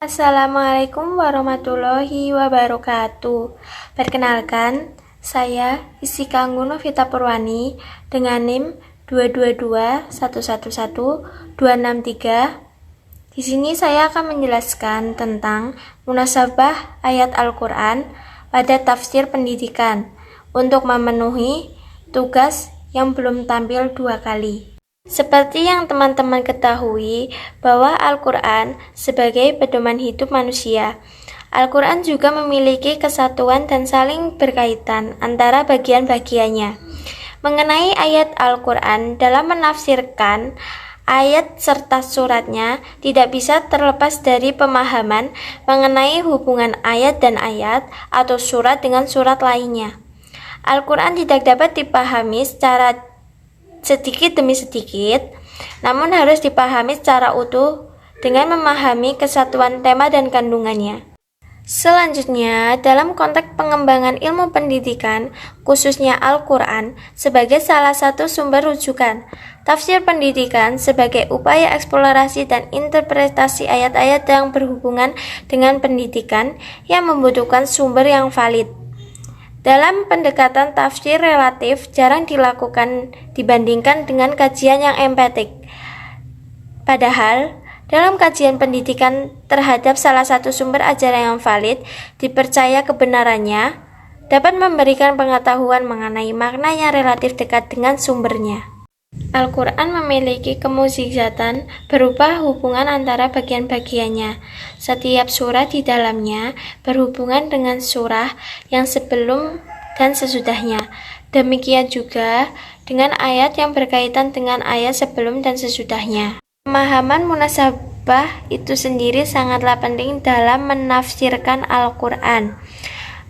Assalamualaikum warahmatullahi wabarakatuh. Perkenalkan, saya Isika Anggunovita Purwani dengan NIM 222111263. Di sini saya akan menjelaskan tentang munasabah ayat Al-Quran pada tafsir pendidikan untuk memenuhi tugas yang belum tampil 2 kali. Seperti yang teman-teman ketahui bahwa Al-Quran sebagai pedoman hidup manusia, Al-Quran juga memiliki kesatuan dan saling berkaitan antara bagian-bagiannya. Mengenai ayat Al-Quran dalam menafsirkan ayat serta suratnya tidak bisa terlepas dari pemahaman mengenai hubungan ayat dan ayat atau surat dengan surat lainnya. Al-Quran tidak dapat dipahami secara sedikit demi sedikit, namun harus dipahami secara utuh dengan memahami kesatuan tema dan kandungannya. Selanjutnya, dalam konteks pengembangan ilmu pendidikan, khususnya Al-Quran sebagai salah satu sumber rujukan, tafsir pendidikan sebagai upaya eksplorasi dan interpretasi ayat-ayat yang berhubungan dengan pendidikan yang membutuhkan sumber yang valid. Dalam pendekatan tafsir relatif jarang dilakukan dibandingkan dengan kajian yang empirik. Padahal, dalam kajian pendidikan terhadap salah satu sumber ajaran yang valid, dipercaya kebenarannya dapat memberikan pengetahuan mengenai makna yang relatif dekat dengan sumbernya. Al-Quran memiliki kemukjizatan berupa hubungan antara bagian-bagiannya. Setiap surah di dalamnya berhubungan dengan surah yang sebelum dan sesudahnya. Demikian juga dengan ayat yang berkaitan dengan ayat sebelum dan sesudahnya. Pemahaman munasabah itu sendiri sangatlah penting dalam menafsirkan Al-Quran.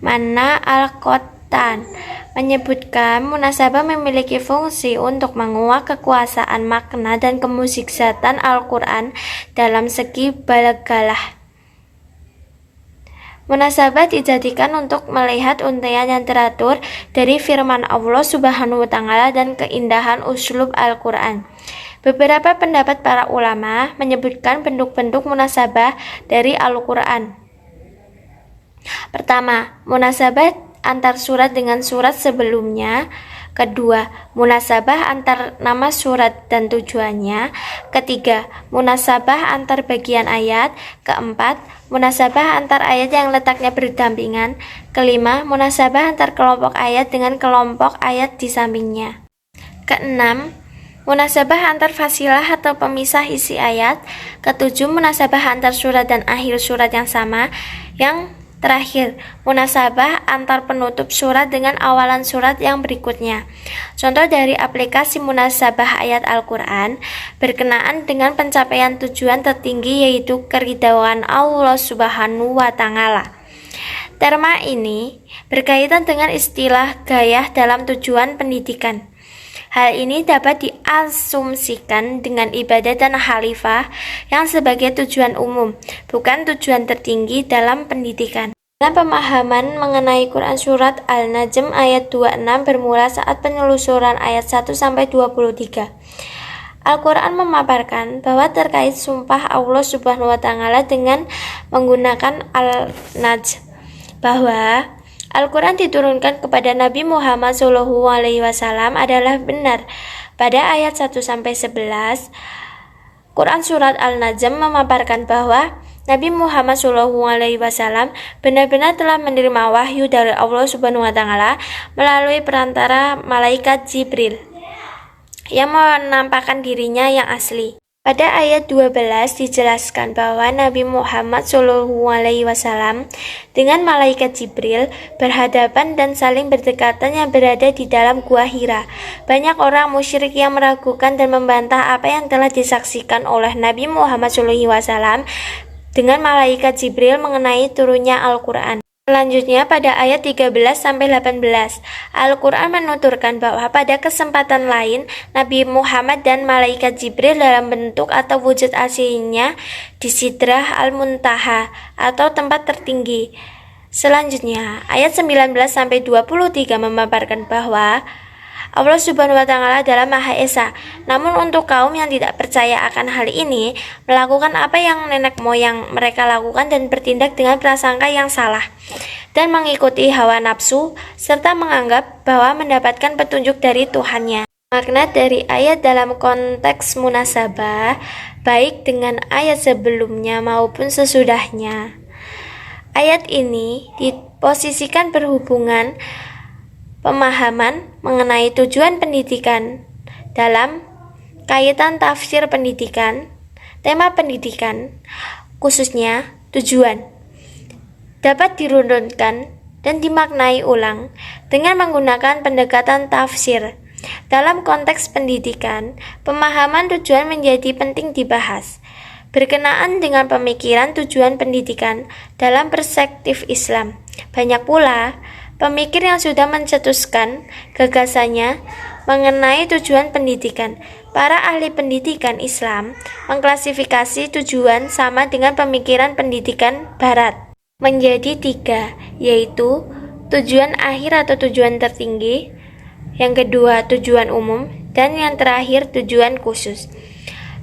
Mana Al-Qur'an menyebutkan munasabah memiliki fungsi untuk menguak kekuasaan makna dan kemukjizatan Al-Quran dalam segi balagalah. Munasabah dijadikan untuk melihat untayan yang teratur dari firman Allah Subhanahu wa Ta'ala dan keindahan uslub Al-Quran. Beberapa pendapat para ulama menyebutkan bentuk-bentuk munasabah dari Al-Quran. Pertama, munasabah antar surat dengan surat sebelumnya. Kedua, munasabah antar nama surat dan tujuannya. Ketiga, munasabah antar bagian ayat. Keempat, munasabah antar ayat yang letaknya berdampingan. Kelima, munasabah antar kelompok ayat dengan kelompok ayat di sampingnya. Keenam, munasabah antar fasilah atau pemisah isi ayat. Ketujuh, munasabah antar surat dan akhir surat yang sama. Yang terakhir, munasabah antar penutup surat dengan awalan surat yang berikutnya. Contoh dari aplikasi munasabah ayat Al-Quran berkenaan dengan pencapaian tujuan tertinggi yaitu keridhaan Allah Subhanahu wa Ta'ala. Terma ini berkaitan dengan istilah gayah dalam tujuan pendidikan. Hal ini dapat diasumsikan dengan ibadah dan khalifah yang sebagai tujuan umum, bukan tujuan tertinggi dalam pendidikan. Dalam pemahaman mengenai Quran Surat Al-Najm ayat 26 bermula saat penelusuran ayat 1-23. Al-Quran memaparkan bahwa terkait sumpah Allah Subhanahu wa Ta'ala dengan menggunakan Al-Najm, bahwa Al-Quran diturunkan kepada Nabi Muhammad SAW adalah benar. Pada ayat 1-11, Quran Surat Al-Najm memaparkan bahwa Nabi Muhammad SAW benar-benar telah menerima wahyu dari Allah Subhanahu wa Ta'ala melalui perantara malaikat Jibril yang menampakkan dirinya yang asli. Pada ayat 12 dijelaskan bahwa Nabi Muhammad SAW dengan malaikat Jibril berhadapan dan saling berdekatan yang berada di dalam gua Hira. Banyak orang musyrik yang meragukan dan membantah apa yang telah disaksikan oleh Nabi Muhammad SAW dengan malaikat Jibril mengenai turunnya Al-Quran. Selanjutnya pada ayat 13-18, Al-Quran menuturkan bahwa pada kesempatan lain, Nabi Muhammad dan Malaikat Jibril dalam bentuk atau wujud aslinya di Sidrah Al-Muntaha atau tempat tertinggi. Selanjutnya, ayat 19-23 memaparkan bahwa Allah Subhanahu wa Ta'ala adalah Maha Esa. Namun untuk kaum yang tidak percaya akan hal ini, melakukan apa yang nenek moyang mereka lakukan dan bertindak dengan prasangka yang salah, dan mengikuti hawa nafsu, serta menganggap bahwa mendapatkan petunjuk dari Tuhannya. Makna dari ayat dalam konteks munasabah, baik dengan ayat sebelumnya maupun sesudahnya. Ayat ini diposisikan berhubungan pemahaman mengenai tujuan pendidikan dalam kaitan tafsir pendidikan, tema pendidikan, khususnya tujuan, dapat dirunutkan dan dimaknai ulang dengan menggunakan pendekatan tafsir. Dalam konteks pendidikan, pemahaman tujuan menjadi penting dibahas. Berkenaan dengan pemikiran tujuan pendidikan dalam perspektif Islam, banyak pula pemikir yang sudah mencetuskan gagasannya mengenai tujuan pendidikan. Para ahli pendidikan Islam mengklasifikasi tujuan sama dengan pemikiran pendidikan Barat menjadi 3, yaitu tujuan akhir atau tujuan tertinggi, yang kedua tujuan umum, dan yang terakhir tujuan khusus.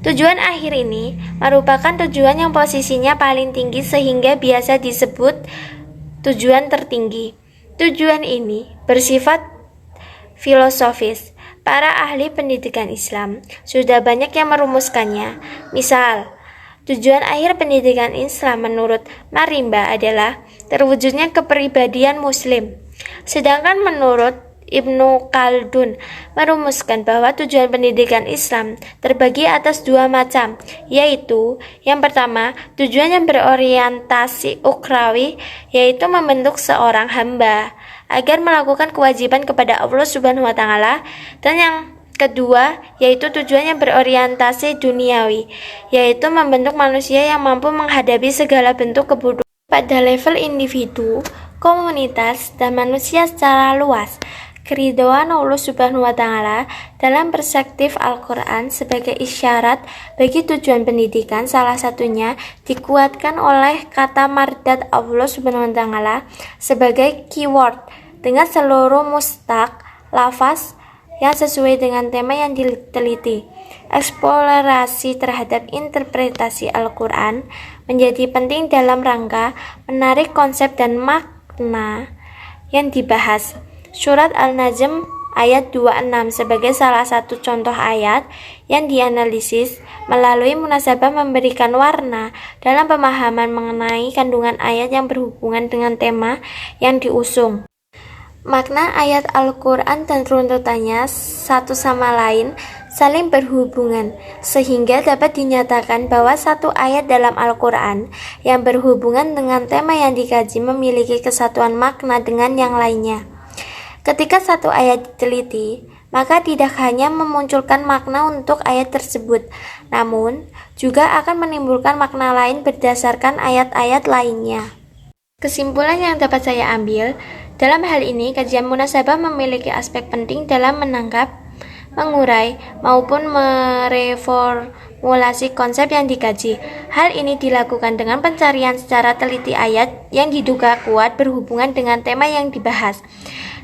Tujuan akhir ini merupakan tujuan yang posisinya paling tinggi sehingga biasa disebut tujuan tertinggi. Tujuan ini bersifat filosofis. Para ahli pendidikan Islam sudah banyak yang merumuskannya. Misal, tujuan akhir pendidikan Islam menurut Marimba adalah terwujudnya kepribadian Muslim. Sedangkan menurut Ibnu Khaldun merumuskan bahwa tujuan pendidikan Islam terbagi atas 2 macam, yaitu yang pertama, tujuan yang berorientasi ukhrawi, yaitu membentuk seorang hamba agar melakukan kewajiban kepada Allah Subhanahu wa Ta'ala, dan yang kedua, yaitu tujuan yang berorientasi duniawi, yaitu membentuk manusia yang mampu menghadapi segala bentuk kebutuhan pada level individu, komunitas, dan manusia secara luas. Keridhaan Allah Subhanahu wa Ta'ala dalam perspektif Al-Quran sebagai isyarat bagi tujuan pendidikan salah satunya dikuatkan oleh kata mardat Allah Subhanahu wa Ta'ala sebagai keyword dengan seluruh mustaq lafaz yang sesuai dengan tema yang diteliti. Eksplorasi terhadap interpretasi Al-Quran menjadi penting dalam rangka menarik konsep dan makna yang dibahas. Surat Al-Najm ayat 26 sebagai salah satu contoh ayat yang dianalisis melalui munasabah memberikan warna dalam pemahaman mengenai kandungan ayat yang berhubungan dengan tema yang diusung. Makna ayat Al-Quran dan runtutannya satu sama lain saling berhubungan, sehingga dapat dinyatakan bahwa satu ayat dalam Al-Quran yang berhubungan dengan tema yang dikaji memiliki kesatuan makna dengan yang lainnya. Ketika satu ayat diteliti, maka tidak hanya memunculkan makna untuk ayat tersebut, namun juga akan menimbulkan makna lain berdasarkan ayat-ayat lainnya. Kesimpulan yang dapat saya ambil, dalam hal ini kajian munasabah memiliki aspek penting dalam menangkap, mengurai, maupun mereformulasi konsep yang dikaji. Hal ini dilakukan dengan pencarian secara teliti ayat yang diduga kuat berhubungan dengan tema yang dibahas,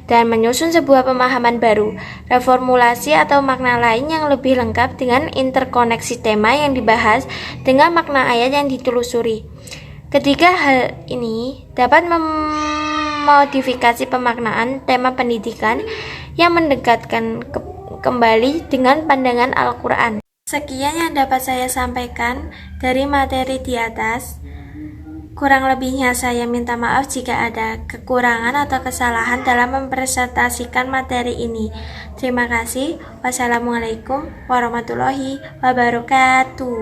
dan menyusun sebuah pemahaman baru, reformulasi atau makna lain yang lebih lengkap dengan interkoneksi tema yang dibahas dengan makna ayat yang ditelusuri. Ketiga hal ini dapat memodifikasi pemaknaan tema pendidikan yang mendekatkan kembali dengan pandangan Al-Quran. Sekian yang dapat saya sampaikan dari materi di atas. Kurang lebihnya saya minta maaf jika ada kekurangan atau kesalahan dalam mempresentasikan materi ini. Terima kasih. Wassalamualaikum warahmatullahi wabarakatuh.